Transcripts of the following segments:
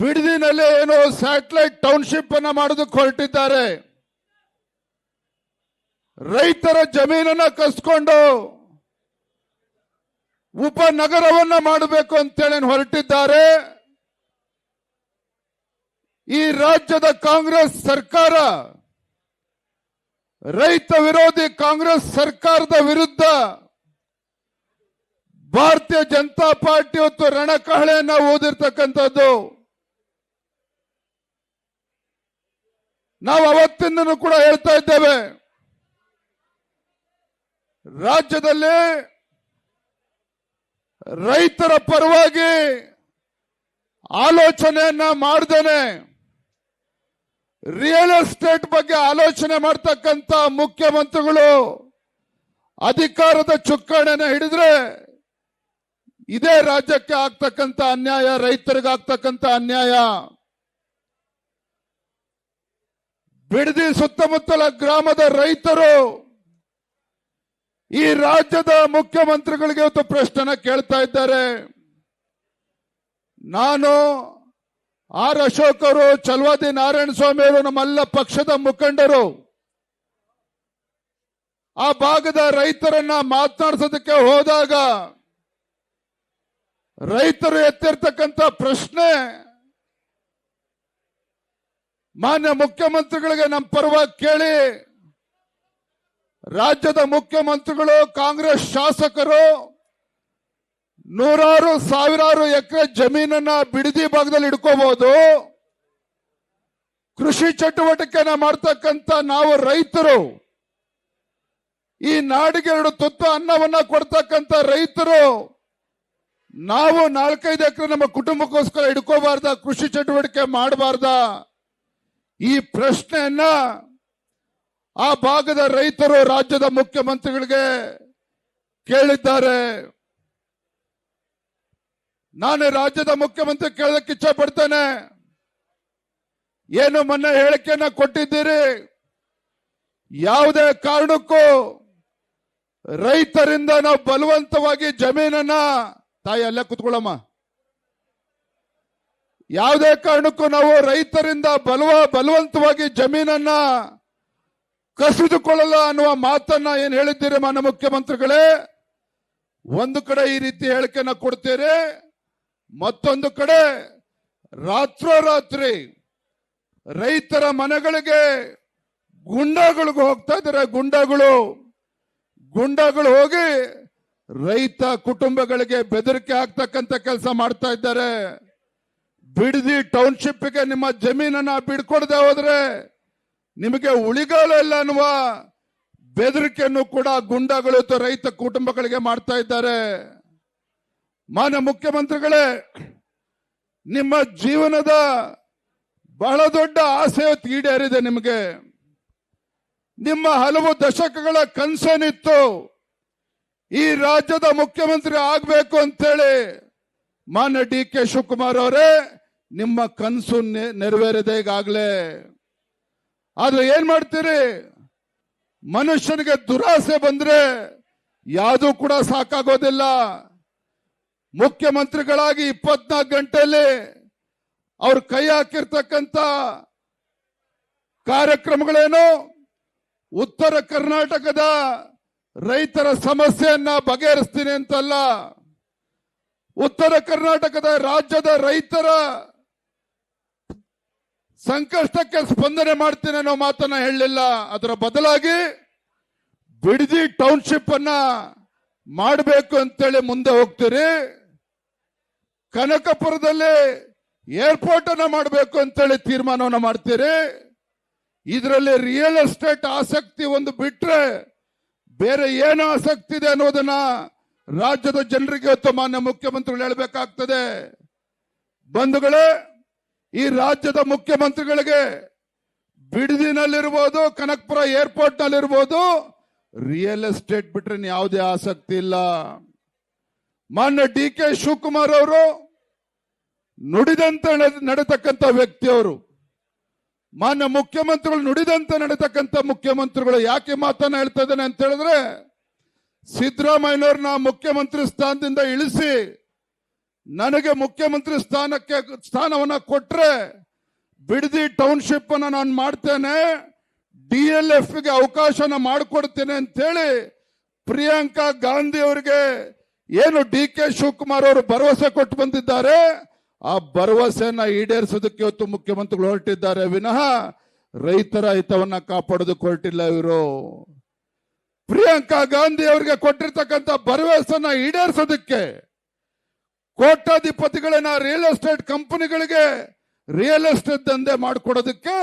ಬಿಡದಿನಲ್ಲಿ ಏನೋ satellite township ಅನ್ನ ಮಾಡೋದಕ್ಕೆ ಹೊರಟಿದ್ದಾರೆ. ರೈತರ ಜಮೀನನ್ನ ಕಸ್ಕೊಂಡು ಉಪನಗರವನ್ನ ಮಾಡಬೇಕು ಅಂತೇಳಿ ಹೊರಟಿದ್ದಾರೆ. ಈ ರಾಜ್ಯದ ಕಾಂಗ್ರೆಸ್ ಸರ್ಕಾರ ರೈತ ವಿರೋಧಿ ಕಾಂಗ್ರೆಸ್ ಸರ್ಕಾರದ ವಿರುದ್ಧ ಭಾರತೀಯ ಜನತಾ ಪಾರ್ಟಿ ಇವತ್ತು ರಣಕಹಳೆಯನ್ನ ಊದಿರ್ತಕ್ಕಂಥದ್ದು. ನಾವು ಅವತ್ತಿಂದನೂ ಕೂಡ ಹೇಳ್ತಾ ಇದ್ದೇವೆ, ರಾಜ್ಯದಲ್ಲಿ ರೈತರ ಪರವಾಗಿ ಆಲೋಚನೆಯನ್ನ ಮಾಡದೇನೆ ರಿಯಲ್ ಎಸ್ಟೇಟ್ ಬಗ್ಗೆ ಆಲೋಚನೆ ಮಾಡ್ತಕ್ಕಂಥ ಮುಖ್ಯಮಂತ್ರಿಗಳು ಅಧಿಕಾರದ ಚುಕ್ಕಾಣಿಯನ್ನು ಹಿಡಿದ್ರೆ ಇದೇ ರಾಜ್ಯಕ್ಕೆ ಆಗ್ತಕ್ಕಂಥ ಅನ್ಯಾಯ, ರೈತರಿಗೆ ಆಗ್ತಕ್ಕಂಥ ಅನ್ಯಾಯ. ಬಿಡದಿ ಸುತ್ತಮುತ್ತಲ ಗ್ರಾಮದ ರೈತರು ಈ ರಾಜ್ಯದ ಮುಖ್ಯಮಂತ್ರಿಗಳಿಗೆ ಇವತ್ತು ಪ್ರಶ್ನೆನ ಕೇಳ್ತಾ ಇದ್ದಾರೆ. ನಾನು ಆರ್ ಅಶೋಕ್ ಅವರು, ಚಲವಾದಿ ನಾರಾಯಣ ಸ್ವಾಮಿ ಅವರು, ನಮ್ಮೆಲ್ಲ ಪಕ್ಷದ ಮುಖಂಡರು ಆ ಭಾಗದ ರೈತರನ್ನ ಮಾತನಾಡಿಸೋದಕ್ಕೆ ಹೋದಾಗ ರೈತರು ಎತ್ತಿರ್ತಕ್ಕಂಥ ಪ್ರಶ್ನೆ, ಮಾನ್ಯ ಮುಖ್ಯಮಂತ್ರಿಗಳಿಗೆ ನಮ್ಮ ಪರವಾಗಿ ಕೇಳಿ, ರಾಜ್ಯದ ಮುಖ್ಯಮಂತ್ರಿಗಳು ಕಾಂಗ್ರೆಸ್ ಶಾಸಕರು ನೂರಾರು ಸಾವಿರಾರು ಎಕರೆ ಜಮೀನನ್ನ ಬಿಡದಿ ಭಾಗದಲ್ಲಿ ಇಟ್ಕೋಬಹುದು. ಕೃಷಿ ಚಟುವಟಿಕೆನ ಮಾಡ್ತಕ್ಕಂಥ ನಾವು ರೈತರು, ಈ ನಾಡಿಗೆ 2 ತುತ್ತು ಅನ್ನವನ್ನ ಕೊಡ್ತಕ್ಕಂಥ ರೈತರು, ನಾವು 4-5 ಎಕರೆ ನಮ್ಮ ಕುಟುಂಬಕ್ಕೋಸ್ಕರ ಇಟ್ಕೋಬಾರ್ದ, ಕೃಷಿ ಚಟುವಟಿಕೆ ಮಾಡಬಾರ್ದ? ಈ ಪ್ರಶ್ನೆಯನ್ನ ಆ ಭಾಗದ ರೈತರು ರಾಜ್ಯದ ಮುಖ್ಯಮಂತ್ರಿಗಳಿಗೆ ಕೇಳಿದ್ದಾರೆ. ನಾನು ರಾಜ್ಯದ ಮುಖ್ಯಮಂತ್ರಿ ಕೇಳೋದಕ್ಕೆ ಇಚ್ಛೆ ಪಡ್ತೇನೆ. ಏನು ಮೊನ್ನೆ ಹೇಳಿಕೆಯನ್ನ ಕೊಟ್ಟಿದ್ದೀರಿ, ಯಾವುದೇ ಕಾರಣಕ್ಕೂ ರೈತರಿಂದ ನಾವು ಬಲವಂತವಾಗಿ ಜಮೀನನ್ನ, ತಾಯಿ ಅಲ್ಲೇ ಕುತ್ಕೊಳ್ಳಮ್ಮ, ಯಾವುದೇ ಕಾರಣಕ್ಕೂ ನಾವು ರೈತರಿಂದ ಬಲವಂತವಾಗಿ ಜಮೀನನ್ನ ಕಸಿದುಕೊಳ್ಳಲ್ಲ ಅನ್ನುವ ಮಾತನ್ನ ಏನ್ ಹೇಳಿದ್ದೀರಿ ಮಾನ್ಯ ಮುಖ್ಯಮಂತ್ರಿಗಳೇ. ಒಂದು ಕಡೆ ಈ ರೀತಿ ಹೇಳಿಕೆಯನ್ನ ಕೊಡ್ತೀರಿ, ಮತ್ತೊಂದು ಕಡೆ ರಾತ್ರೋರಾತ್ರಿ ರೈತರ ಮನೆಗಳಿಗೆ ಗುಂಡಾಗಳಿಗೆ ಹೋಗ್ತಾ ಇದ್ದಾರೆ. ಗುಂಡಾಗಳು ಹೋಗಿ ರೈತ ಕುಟುಂಬಗಳಿಗೆ ಬೆದರಿಕೆ ಆಗ್ತಕ್ಕಂಥ ಕೆಲಸ ಮಾಡ್ತಾ ಇದ್ದಾರೆ. ಬಿಡದಿ ಟೌನ್ಶಿಪ್ಗೆ ನಿಮ್ಮ ಜಮೀನನ್ನ ಬಿಡ್ಕೊಡದೆ ಹೋದ್ರೆ ನಿಮಗೆ ಉಳಿಗಾಲ ಇಲ್ಲ ಅನ್ನುವ ಬೆದರಿಕೆಯನ್ನು ಕೂಡ ಗುಂಡಾಗಳು ರೈತ ಕುಟುಂಬಗಳಿಗೆ ಮಾಡ್ತಾ ಇದ್ದಾರೆ. ಮಾನ್ಯ ಮುಖ್ಯಮಂತ್ರಿಗಳೇ, ನಿಮ್ಮ ಜೀವನದ ಬಹಳ ದೊಡ್ಡ ಆಸೆ ಈಡೇರಿದೆ. ನಿಮಗೆ ನಿಮ್ಮ ಹಲವು ದಶಕಗಳ ಕನಸೇನಿತ್ತು, ಈ ರಾಜ್ಯದ ಮುಖ್ಯಮಂತ್ರಿ ಆಗಬೇಕು ಅಂತೇಳಿ. ಮಾನ್ಯ ಡಿ.ಕೆ. ಶಿವಕುಮಾರ್ ಅವರೇ, ನಿಮ್ಮ ಕನಸು ನೆರವೇರಿದೆ ಈಗಾಗಲೇ. ಆದ್ರೆ ಏನ್ ಮಾಡ್ತೀರಿ? ಮನುಷ್ಯನಿಗೆ ದುರಾಸೆ ಬಂದ್ರೆ ಯಾವುದೂ ಕೂಡ ಸಾಕಾಗೋದಿಲ್ಲ. ಮುಖ್ಯಮಂತ್ರಿಗಳಾಗಿ 24 ಗಂಟೆಯಲ್ಲಿ ಅವ್ರ ಕೈ ಹಾಕಿರ್ತಕ್ಕಂಥ ಕಾರ್ಯಕ್ರಮಗಳೇನು, ಉತ್ತರ ಕರ್ನಾಟಕದ ರೈತರ ಸಮಸ್ಯೆಯನ್ನ ಬಗೆಹರಿಸ್ತೀನಿ ಅಂತಲ್ಲ, ಉತ್ತರ ಕರ್ನಾಟಕದ ರಾಜ್ಯದ ರೈತರ ಸಂಕಷ್ಟಕ್ಕೆ ಸ್ಪಂದನೆ ಮಾಡ್ತೀನಿ ಅನ್ನೋ ಮಾತನ್ನ ಹೇಳಲಿಲ್ಲ. ಅದರ ಬದಲಾಗಿ ಬಿಡದಿ ಟೌನ್ಶಿಪ್ ಅನ್ನ ಮಾಡಬೇಕು ಅಂತೇಳಿ ಮುಂದೆ ಹೋಗ್ತೀರಿ. ಕನಕಪುರದಲ್ಲಿ ಏರ್ಪೋರ್ಟ್ ಅನ್ನ ಮಾಡಬೇಕು ಅಂತೇಳಿ ತೀರ್ಮಾನವನ್ನ ಮಾಡ್ತೀರಿ. ಇದರಲ್ಲಿ ರಿಯಲ್ ಎಸ್ಟೇಟ್ ಆಸಕ್ತಿ ಒಂದು ಬಿಟ್ರೆ ಬೇರೆ ಏನು ಆಸಕ್ತಿ ಇದೆ ಅನ್ನೋದನ್ನ ರಾಜ್ಯದ ಜನರಿಗೆ ಇವತ್ತು ಮಾನ್ಯ ಮುಖ್ಯಮಂತ್ರಿಗಳು ಹೇಳಬೇಕಾಗ್ತದೆ. ಬಂಧುಗಳೇ, ಈ ರಾಜ್ಯದ ಮುಖ್ಯಮಂತ್ರಿಗಳಿಗೆ ಬಿಡದಿನಲ್ಲಿರ್ಬೋದು, ಕನಕಪುರ ಏರ್ಪೋರ್ಟ್ ನಲ್ಲಿರ್ಬೋದು, ರಿಯಲ್ ಎಸ್ಟೇಟ್ ಬಿಟ್ರೆ ಯಾವುದೇ ಆಸಕ್ತಿ ಇಲ್ಲ. ಮಾನ್ಯ ಡಿ.ಕೆ. ಶಿವಕುಮಾರ್ ಅವರು ನುಡಿದಂತೆ ನಡೆತಕ್ಕಂಥ ವ್ಯಕ್ತಿಯವರು. ಮಾನ್ಯ ಮುಖ್ಯಮಂತ್ರಿಗಳು ನುಡಿದಂತೆ ನಡೆತಕ್ಕಂಥ ಮುಖ್ಯಮಂತ್ರಿಗಳು. ಯಾಕೆ ಮಾತನ್ನ ಹೇಳ್ತಾ ಇದ್ದೇನೆ ಅಂತ ಹೇಳಿದ್ರೆ, ಸಿದ್ದರಾಮಯ್ಯನವ್ರನ್ನ ಮುಖ್ಯಮಂತ್ರಿ ಸ್ಥಾನದಿಂದ ಇಳಿಸಿ ನನಗೆ ಮುಖ್ಯಮಂತ್ರಿ ಸ್ಥಾನವನ್ನ ಕೊಟ್ರೆ ಬಿಡದಿ ಟೌನ್ಶಿಪ್ ಅನ್ನ ನಾನು ಮಾಡ್ತೇನೆ, DLF ಗೆ ಅವಕಾಶನ ಮಾಡಿಕೊಡ್ತೇನೆ ಅಂತ ಹೇಳಿ ಪ್ರಿಯಾಂಕಾ ಗಾಂಧಿ ಅವರಿಗೆ ಏನು DK ಶಿವಕುಮಾರ್ ಅವರು ಭರವಸೆ ಕೊಟ್ಟು ಬಂದಿದ್ದಾರೆ, ಆ ಭರವಸೆಯನ್ನ ಈಡೇರಿಸೋದಕ್ಕೆ ಇವತ್ತು ಮುಖ್ಯಮಂತ್ರಿಗಳು ಹೊರಟಿದ್ದಾರೆ ವಿನಃ ರೈತರ ಹಿತವನ್ನ ಕಾಪಾಡೋದಕ್ಕೆ ಹೊರಟಿಲ್ಲ ಇವರು. ಪ್ರಿಯಾಂಕಾ ಗಾಂಧಿ ಅವರಿಗೆ ಕೊಟ್ಟಿರ್ತಕ್ಕಂಥ ಭರವಸೆಯನ್ನ ಈಡೇರಿಸೋದಕ್ಕೆ ಕೋಟ್ಯಾಧಿಪತಿಗಳನ್ನ ರಿಯಲ್ ಎಸ್ಟೇಟ್ ಕಂಪನಿಗಳಿಗೆ ರಿಯಲ್ ಎಸ್ಟೇಟ್ ದಂಧೆ ಮಾಡಿಕೊಡೋದಕ್ಕೆ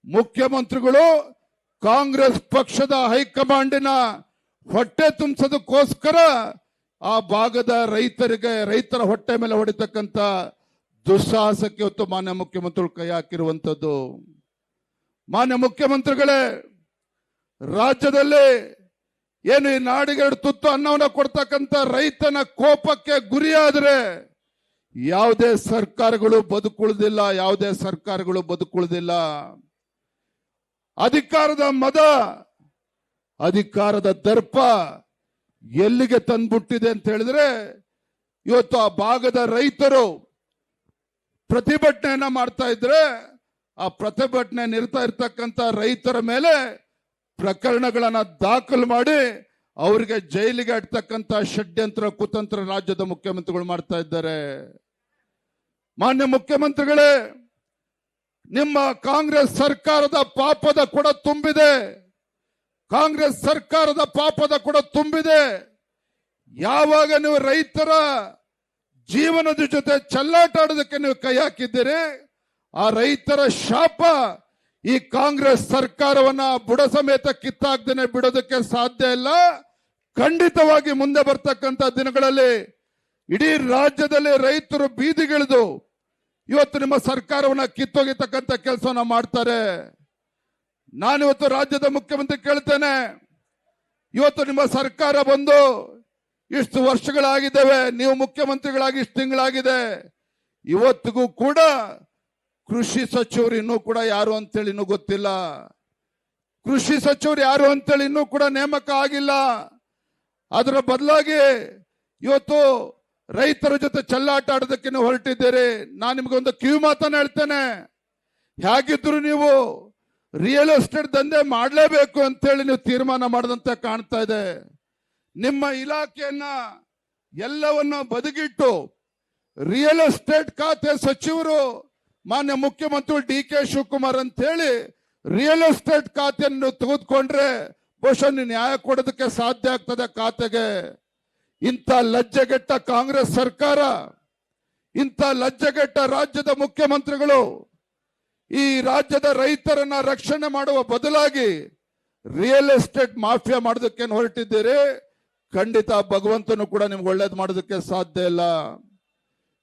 ಮುಖ್ಯಮಂತ್ರಿಗಳು ಕಾಂಗ್ರೆಸ್ ಪಕ್ಷದ ಹೈಕಮಾಂಡಿನ ಹೊಟ್ಟೆ ತುಂಬಿಸೋದಕ್ಕೋಸ್ಕರ ಆ ಭಾಗದ ರೈತರ ಹೊಟ್ಟೆ ಮೇಲೆ ಹೊಡಿತಕ್ಕಂಥ ದುಸ್ಸಾಹಸಕ್ಕೆ ಇವತ್ತು ಮಾನ್ಯ ಮುಖ್ಯಮಂತ್ರಿಗಳು ಕೈ ಹಾಕಿರುವಂತದ್ದು. ಮಾನ್ಯ ಮುಖ್ಯಮಂತ್ರಿಗಳೇ, ರಾಜ್ಯದಲ್ಲಿ ಏನು ಈ ನಾಡಿಗೆ ಎರಡು ತುತ್ತು ಅನ್ನವನ್ನ ಕೊಡ್ತಕ್ಕಂಥ ರೈತನ ಕೋಪಕ್ಕೆ ಗುರಿಯಾದರೆ ಯಾವುದೇ ಸರ್ಕಾರಗಳು ಬದುಕುಳಿದಿಲ್ಲ. ಅಧಿಕಾರದ ಮದ, ಅಧಿಕಾರದ ದರ್ಪ ಎಲ್ಲಿಗೆ ತಂದ್ಬಿಟ್ಟಿದೆ ಅಂತ ಹೇಳಿದ್ರೆ, ಇವತ್ತು ಆ ಭಾಗದ ರೈತರು ಪ್ರತಿಭಟನೆಯನ್ನ ಮಾಡ್ತಾ ಇದ್ರೆ ಆ ಪ್ರತಿಭಟನೆ ನಿರ್ತಾ ಇರ್ತಕ್ಕಂಥ ರೈತರ ಮೇಲೆ ಪ್ರಕರಣಗಳನ್ನ ದಾಖಲು ಮಾಡಿ ಅವರಿಗೆ ಜೈಲಿಗೆ ಅಡ್ತಕ್ಕಂಥ ಷಡ್ಯಂತ್ರ ಕುತಂತ್ರ ರಾಜ್ಯದ ಮುಖ್ಯಮಂತ್ರಿಗಳು ಮಾಡ್ತಾ ಇದ್ದಾರೆ. ಮಾನ್ಯ ಮುಖ್ಯಮಂತ್ರಿಗಳೇ, ನಿಮ್ಮ ಕಾಂಗ್ರೆಸ್ ಸರ್ಕಾರದ ಪಾಪದ ಕೊಡ ತುಂಬಿದೆ. ಕಾಂಗ್ರೆಸ್ ಸರ್ಕಾರದ ಪಾಪದ ಕೊಡ ತುಂಬಿದೆ. ಯಾವಾಗ ನೀವು ರೈತರ ಜೀವನದ ಜೊತೆ ಚೆಲ್ಲಾಟ ಆಡೋದಕ್ಕೆ ನೀವು ಕೈ ಹಾಕಿದ್ದೀರಿ, ಆ ರೈತರ ಶಾಪ ಈ ಕಾಂಗ್ರೆಸ್ ಸರ್ಕಾರವನ್ನ ಬುಡ ಸಮೇತ ಕಿತ್ತಾಕ್ದೇನೆ ಬಿಡೋದಕ್ಕೆ ಸಾಧ್ಯ ಇಲ್ಲ. ಖಂಡಿತವಾಗಿ ಮುಂದೆ ಬರ್ತಕ್ಕಂಥ ದಿನಗಳಲ್ಲಿ ಇಡೀ ರಾಜ್ಯದಲ್ಲಿ ರೈತರು ಬೀದಿಗಿಳಿದು ಇವತ್ತು ನಿಮ್ಮ ಸರ್ಕಾರವನ್ನ ಕಿತ್ತೊಗಿತಕ್ಕಂಥ ಕೆಲಸವನ್ನ ಮಾಡ್ತಾರೆ. ನಾನಿವತ್ತು ರಾಜ್ಯದ ಮುಖ್ಯಮಂತ್ರಿ ಕೇಳ್ತೇನೆ, ಇವತ್ತು ನಿಮ್ಮ ಸರ್ಕಾರ ಬಂದು ಇಷ್ಟು ವರ್ಷಗಳಾಗಿದ್ದೇವೆ, ನೀವು ಮುಖ್ಯಮಂತ್ರಿಗಳಾಗಿ ಇಷ್ಟು ತಿಂಗಳಾಗಿದೆ, ಇವತ್ತಿಗೂ ಕೂಡ ಕೃಷಿ ಸಚಿವರು ಇನ್ನೂ ಕೂಡ ಯಾರು ಅಂತೇಳಿ ಇನ್ನೂ ಗೊತ್ತಿಲ್ಲ. ಕೃಷಿ ಸಚಿವರು ಯಾರು ಅಂತೇಳಿ ಇನ್ನೂ ಕೂಡ ನೇಮಕ ಆಗಿಲ್ಲ. ಅದರ ಬದಲಾಗಿ ಇವತ್ತು ರೈತರ ಜೊತೆ ಚೆಲ್ಲಾಟ ಆಡೋದಕ್ಕೆ ನೀವು ಹೊರಟಿದ್ದೀರಿ. ನಾನು ನಿಮ್ಗೊಂದು ಕಿವಿ ಮಾತನ್ನ ಹೇಳ್ತೇನೆ, ಹೇಗಿದ್ರು ನೀವು ರಿಯಲ್ ಎಸ್ಟೇಟ್ ದಂಧೆ ಮಾಡಲೇಬೇಕು ಅಂತೇಳಿ ನೀವು ತೀರ್ಮಾನ ಮಾಡದಂತೆ ಕಾಣ್ತಾ ಇದೆ. ನಿಮ್ಮ ಇಲಾಖೆಯನ್ನ ಎಲ್ಲವನ್ನ ಬದಿಗಿಟ್ಟು ರಿಯಲ್ ಎಸ್ಟೇಟ್ ಖಾತೆ ಸಚಿವರು ಮಾನ್ಯ ಮುಖ್ಯಮಂತ್ರಿ DK ಶಿವಕುಮಾರ್ ಅಂತ ಹೇಳಿ ರಿಯಲ್ ಎಸ್ಟೇಟ್ ಖಾತೆಯನ್ನು ತೆಗೆದುಕೊಂಡ್ರೆ ಬಹುಶಃ ನ್ಯಾಯ ಕೊಡೋದಕ್ಕೆ ಸಾಧ್ಯ ಆಗ್ತದೆ ಖಾತೆಗೆ. ಇಂಥ ಲಜ್ಜೆಗೆಟ್ಟ ಕಾಂಗ್ರೆಸ್ ಸರ್ಕಾರ, ಇಂಥ ಲಜ್ಜೆಗೆಟ್ಟ ರಾಜ್ಯದ ಮುಖ್ಯಮಂತ್ರಿಗಳು ಈ ರಾಜ್ಯದ ರೈತರನ್ನ ರಕ್ಷಣೆ ಮಾಡುವ ಬದಲಾಗಿ ರಿಯಲ್ ಎಸ್ಟೇಟ್ ಮಾಫಿಯಾ ಮಾಡೋದಕ್ಕೆ ಹೊರಟಿದ್ದೀರಿ. ಖಂಡಿತ ಭಗವಂತನು ಕೂಡ ನಿಮ್ಗೆ ಒಳ್ಳೇದು ಮಾಡೋದಕ್ಕೆ ಸಾಧ್ಯ ಇಲ್ಲ.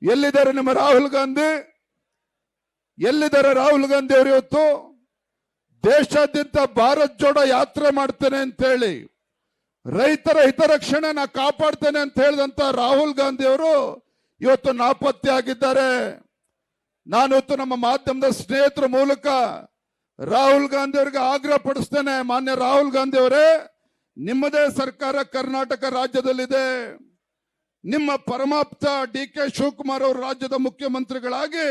ಎಲ್ಲಿದ್ದಾರೆ ನಿಮ್ಮ ರಾಹುಲ್ ಗಾಂಧಿ? ಎಲ್ಲಿದ್ದಾರೆ ರಾಹುಲ್ ಗಾಂಧಿ ಅವರು? ಇವತ್ತು ದೇಶಾದ್ಯಂತ ಭಾರತ್ ಜೋಡೋ ಯಾತ್ರೆ ಮಾಡ್ತೇನೆ ಅಂತ ಹೇಳಿ ರೈತರ ಹಿತರಕ್ಷಣೆ ನಾ ಕಾಪಾಡ್ತೇನೆ ಅಂತ ಹೇಳಿದಂತ ರಾಹುಲ್ ಗಾಂಧಿ ಅವರು ಇವತ್ತು ನಾಪತ್ತೆ ಆಗಿದ್ದಾರೆ. ನಾನು ಇವತ್ತು ನಮ್ಮ ಮಾಧ್ಯಮದ ಸ್ನೇಹಿತರ ಮೂಲಕ ರಾಹುಲ್ ಗಾಂಧಿ ಅವರಿಗೆ ಆಗ್ರಹ ಪಡಿಸ್ತೇನೆ, ಮಾನ್ಯ ರಾಹುಲ್ ಗಾಂಧಿ ಅವರೇ, ನಿಮ್ಮದೇ ಸರ್ಕಾರ ಕರ್ನಾಟಕ ರಾಜ್ಯದಲ್ಲಿದೆ. ನಿಮ್ಮ ಪರಮಾಪ್ತ DK ಶಿವಕುಮಾರ್ ಅವರು ರಾಜ್ಯದ ಮುಖ್ಯಮಂತ್ರಿಗಳಾಗಿ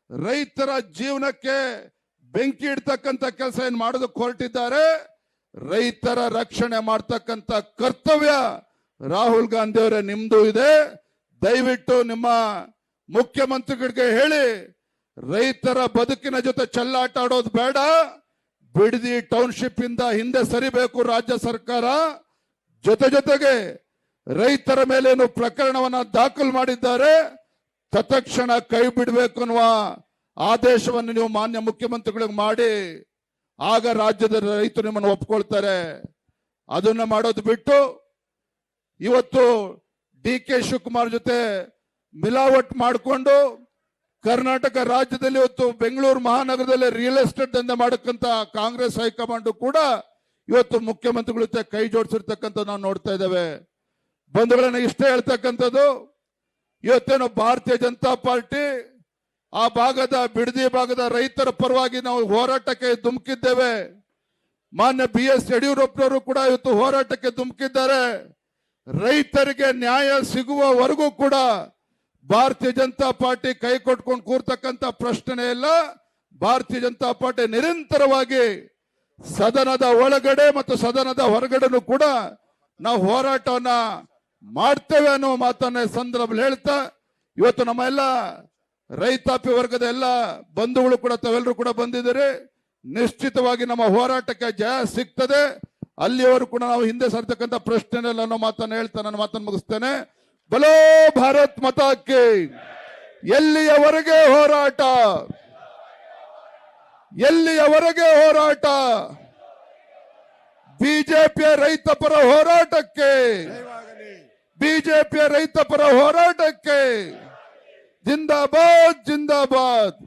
ರೈತರ ಜೀವನಕ್ಕೆ ಬೆಂಕಿ ಇಡ್ತಕ್ಕಂಥ ಕೆಲಸ ಏನ್ ಮಾಡೋದಕ್ಕೆ ಹೊರಟಿದ್ದಾರೆ. ರೈತರ ರಕ್ಷಣೆ ಮಾಡ್ತಕ್ಕಂಥ ಕರ್ತವ್ಯ ರಾಹುಲ್ ಗಾಂಧಿ ಅವರೇ ನಿಮ್ದು ಇದೆ. ದಯವಿಟ್ಟು ನಿಮ್ಮ ಮುಖ್ಯಮಂತ್ರಿಗಳಿಗೆ ಹೇಳಿ, ರೈತರ ಬದುಕಿನ ಜೊತೆ ಚೆಲ್ಲಾಟ ಆಡೋದು ಬೇಡ. ಬಿಡದಿ ಟೌನ್ಶಿಪ್ ಇಂದ ಹಿಂದೆ ಸರಿಬೇಕು ರಾಜ್ಯ ಸರ್ಕಾರ. ಜೊತೆಗೆ ರೈತರ ಮೇಲೇನು ಪ್ರಕರಣವನ್ನ ದಾಖಲು ಮಾಡಿದ್ದಾರೆ, ತತ್ಕ್ಷಣ ಕೈ ಬಿಡಬೇಕು ಅನ್ನುವ ಆದೇಶವನ್ನು ನೀವು ಮಾನ್ಯ ಮುಖ್ಯಮಂತ್ರಿಗಳಿಗೆ ಮಾಡಿ, ಆಗ ರಾಜ್ಯದ ರೈತರು ನಿಮ್ಮನ್ನು ಒಪ್ಕೊಳ್ತಾರೆ. ಅದನ್ನ ಮಾಡೋದು ಬಿಟ್ಟು ಇವತ್ತು DK ಶಿವಕುಮಾರ್ ಜೊತೆ ಮಿಲಾವಟ್ ಮಾಡಿಕೊಂಡು ಕರ್ನಾಟಕ ರಾಜ್ಯದಲ್ಲಿ ಇವತ್ತು ಬೆಂಗಳೂರು ಮಹಾನಗರದಲ್ಲಿ ರಿಯಲ್ ಎಸ್ಟೇಟ್ ದಂಧೆ ಮಾಡಕ್ಕಂತ ಕಾಂಗ್ರೆಸ್ ಹೈಕಮಾಂಡ್ ಕೂಡ ಇವತ್ತು ಮುಖ್ಯಮಂತ್ರಿಗಳ ಜೊತೆ ಕೈ ಜೋಡಿಸಿರ್ತಕ್ಕಂಥ ನಾವು ನೋಡ್ತಾ ಇದ್ದೇವೆ. ಬಂಧುಗಳನ್ನ ಇಷ್ಟೇ ಹೇಳ್ತಕ್ಕಂಥದ್ದು, ಇವತ್ತೇನು ಭಾರತೀಯ ಜನತಾ ಪಾರ್ಟಿ ಆ ಭಾಗದ ಬಿಡದಿ ಭಾಗದ ರೈತರ ಪರವಾಗಿ ನಾವು ಹೋರಾಟಕ್ಕೆ ಧುಮುಕಿದ್ದೇವೆ. ಮಾನ್ಯ BS ಯಡಿಯೂರಪ್ಪನವರು ಕೂಡ ಇವತ್ತು ಹೋರಾಟಕ್ಕೆ ಧುಮುಕಿದ್ದಾರೆ. ರೈತರಿಗೆ ನ್ಯಾಯ ಸಿಗುವವರೆಗೂ ಕೂಡ ಭಾರತೀಯ ಜನತಾ ಪಾರ್ಟಿ ಕೈ ಕೊಟ್ಕೊಂಡು ಕೂರ್ತಕ್ಕಂಥ ಪ್ರಶ್ನೆ ಇಲ್ಲ. ಭಾರತೀಯ ಜನತಾ ಪಾರ್ಟಿ ನಿರಂತರವಾಗಿ ಸದನದ ಒಳಗಡೆ ಮತ್ತು ಸದನದ ಹೊರಗಡೆನೂ ಕೂಡ ನಾವು ಹೋರಾಟವನ್ನ ಮಾಡ್ತೇವೆ ಅನ್ನೋ ಮಾತನ್ನ ಸಂದರ್ಭದಲ್ಲಿ ಹೇಳ್ತಾ, ಇವತ್ತು ನಮ್ಮ ಎಲ್ಲ ರೈತಾಪಿ ವರ್ಗದ ಎಲ್ಲ ಬಂಧುಗಳು ಕೂಡ ತಾವೆಲ್ಲರೂ ಕೂಡ ಬಂದಿದ್ದಾರೆ. ನಿಶ್ಚಿತವಾಗಿ ನಮ್ಮ ಹೋರಾಟಕ್ಕೆ ಜಯ ಸಿಗ್ತದೆ. ಅಲ್ಲಿಯವರು ಕೂಡ ನಾವು ಹಿಂದೆ ಸರ್ತಕ್ಕಂಥ ಪ್ರಶ್ನೆ ಇಲ್ಲ ಅನ್ನೋ ಮಾತನ್ನ ಹೇಳ್ತಾ ನನ್ನ ಮಾತನ್ನು ಮುಗಿಸ್ತೇನೆ. ಬಲೋ ಭಾರತ್ ಮಾತಾಕ್ಕೆ. ಎಲ್ಲಿಯವರೆಗೆ ಹೋರಾಟ, ಎಲ್ಲಿಯವರೆಗೆ ಹೋರಾಟ, ಬಿಜೆಪಿಯ ರೈತ ಪರ ಹೋರಾಟಕ್ಕೆ, ಬಿಜೆಪಿಯ ರೈತ ಪರ ಹೋರಾಟಕ್ಕೆ ಜಿಂದಾಬಾದ್ ಜಿಂದಾಬಾದ್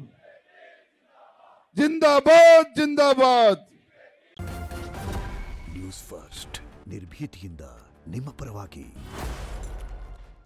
ಜಿಂದಾಬಾದ್ ಜಿಂದಾಬಾದ್. ನ್ಯೂಸ್ ಫಸ್ಟ್ ನಿರ್ಭೀತಿಯಿಂದ ನಿಮ್ಮ ಪರವಾಗಿ.